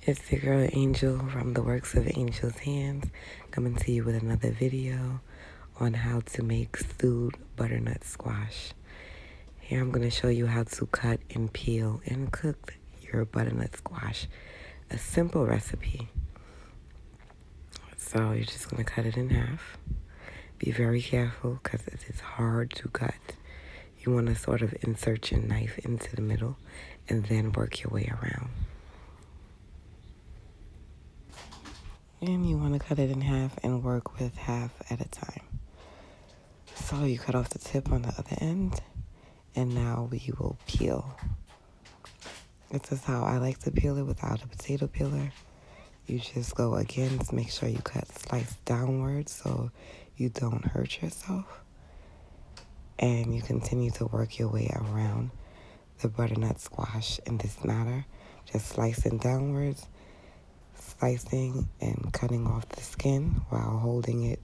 It's the girl Angel from the Works of Angel's Hands, coming to you with another video on how to make stewed butternut squash. Here I'm going to show you how to cut and peel and cook your butternut squash. A simple recipe. So you're just going to cut it in half. Be very careful because it is hard to cut. You want to sort of insert your knife into the middle and then work your way around. And you want to cut it in half and work with half at a time. So you cut off the tip on the other end, and now we will peel. This is how I like to peel it without a potato peeler. You just go again to make sure you cut slice downwards so you don't hurt yourself. And you continue to work your way around the butternut squash in this matter, just slicing downwards, slicing and cutting off the skin while holding it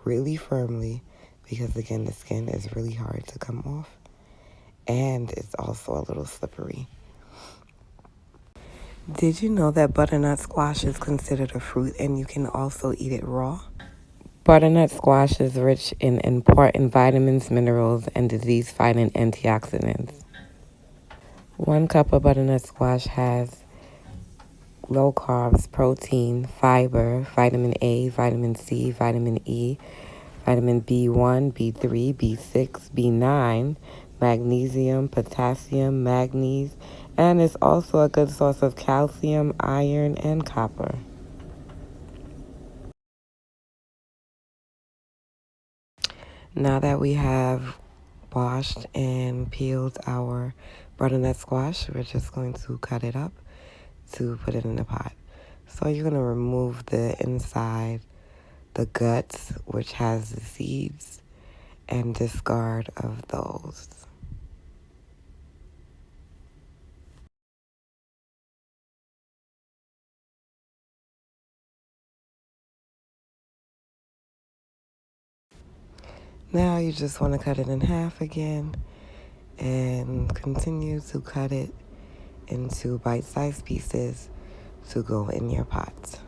really firmly, because again the skin is really hard to come off and it's also a little slippery. Did you know that butternut squash is considered a fruit and you can also eat it raw? Butternut squash is rich in important vitamins, minerals, and disease-fighting antioxidants. 1 cup of butternut squash has low carbs, protein, fiber, vitamin A, vitamin C, vitamin E, vitamin B1, B3, B6, B9, magnesium, potassium, manganese, and it's also a good source of calcium, iron, and copper. Now that we have washed and peeled our butternut squash, we're just going to cut it up to put it in the pot. So you're going to remove the inside, the guts, which has the seeds, and discard of those. Now you just want to cut it in half again and continue to cut it into bite-sized pieces to go in your pot.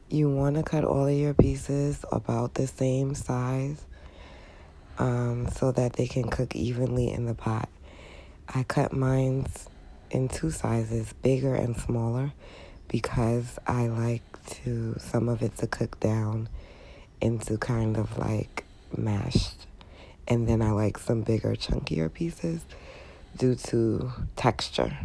You want to cut all of your pieces about the same size so that they can cook evenly in the pot. I cut mine in 2 sizes, bigger and smaller, because I like some of it to cook down into kind of like mashed. And then I like some bigger, chunkier pieces due to texture.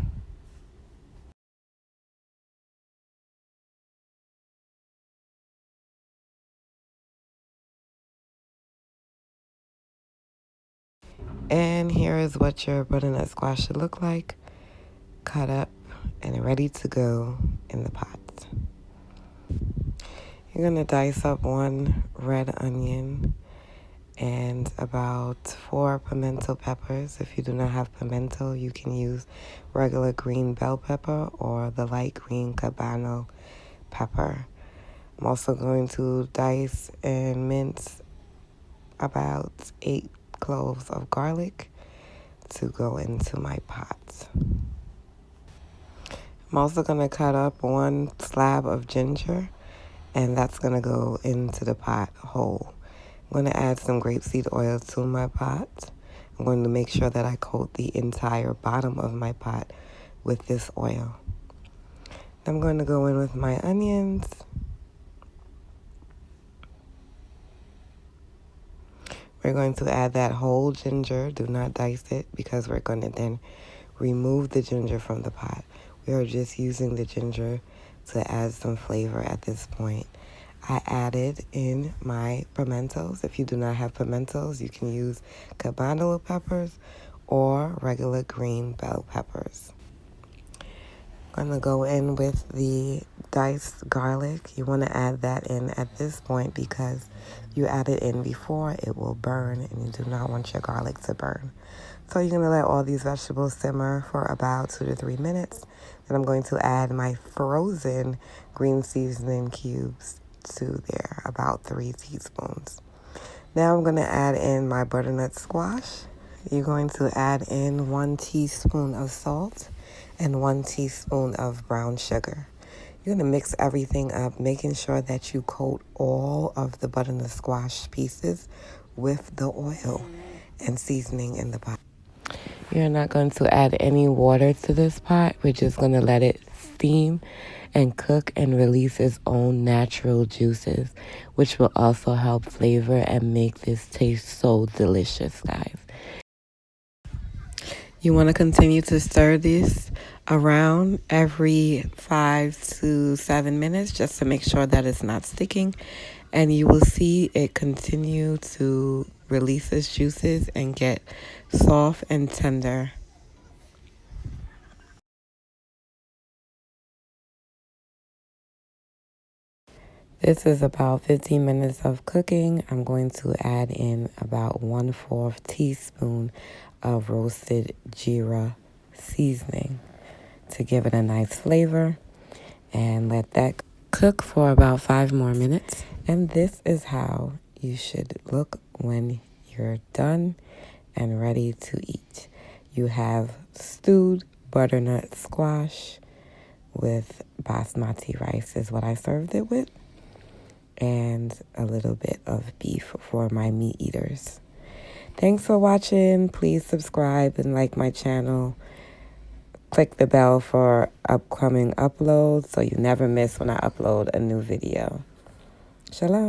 And here is what your butternut squash should look like, cut up and ready to go in the pot. You're going to dice up 1 red onion and about 4 pimento peppers. If you do not have pimento, you can use regular green bell pepper or the light green cabano pepper. I'm also going to dice and mince about 8 cloves of garlic to go into my pot. I'm also going to cut up 1 slab of ginger, and that's going to go into the pot whole. I'm going to add some grapeseed oil to my pot. I'm going to make sure that I coat the entire bottom of my pot with this oil. I'm going to go in with my onions. We're going to add that whole ginger. Do not dice it because we're going to then remove the ginger from the pot. We are just using the ginger to add some flavor at this point. I added in my pimentos. If you do not have pimentos, you can use cabano peppers or regular green bell peppers. I'm going to go in with the diced garlic. You want to add that in at this point because you add it in before, it will burn, and you do not want your garlic to burn. So you're going to let all these vegetables simmer for about 2 to 3 minutes. Then I'm going to add my frozen green seasoning cubes to there, about 3 teaspoons. Now I'm going to add in my butternut squash. you're going to add in 1 teaspoon of salt and 1 teaspoon of brown sugar. You're going to mix everything up, making sure that you coat all of the butternut squash pieces with the oil and seasoning in the pot. You're not going to add any water to this pot. We're just going to let it steam and cook and release its own natural juices, which will also help flavor and make this taste so delicious, guys. You want to continue to stir this around every 5 to 7 minutes just to make sure that it's not sticking. And you will see it continue to release its juices and get soft and tender. This is about 15 minutes of cooking. I'm going to add in about 1/4 teaspoon of roasted Geera seasoning to give it a nice flavor, and let that cook for about 5 more minutes. And this is how you should look when you're done and ready to eat. You have stewed butternut squash with basmati rice is what I served it with, and a little bit of beef for my meat eaters. Thanks for watching. Please subscribe and like my channel. Click the bell for upcoming uploads so you never miss when I upload a new video. Shalom.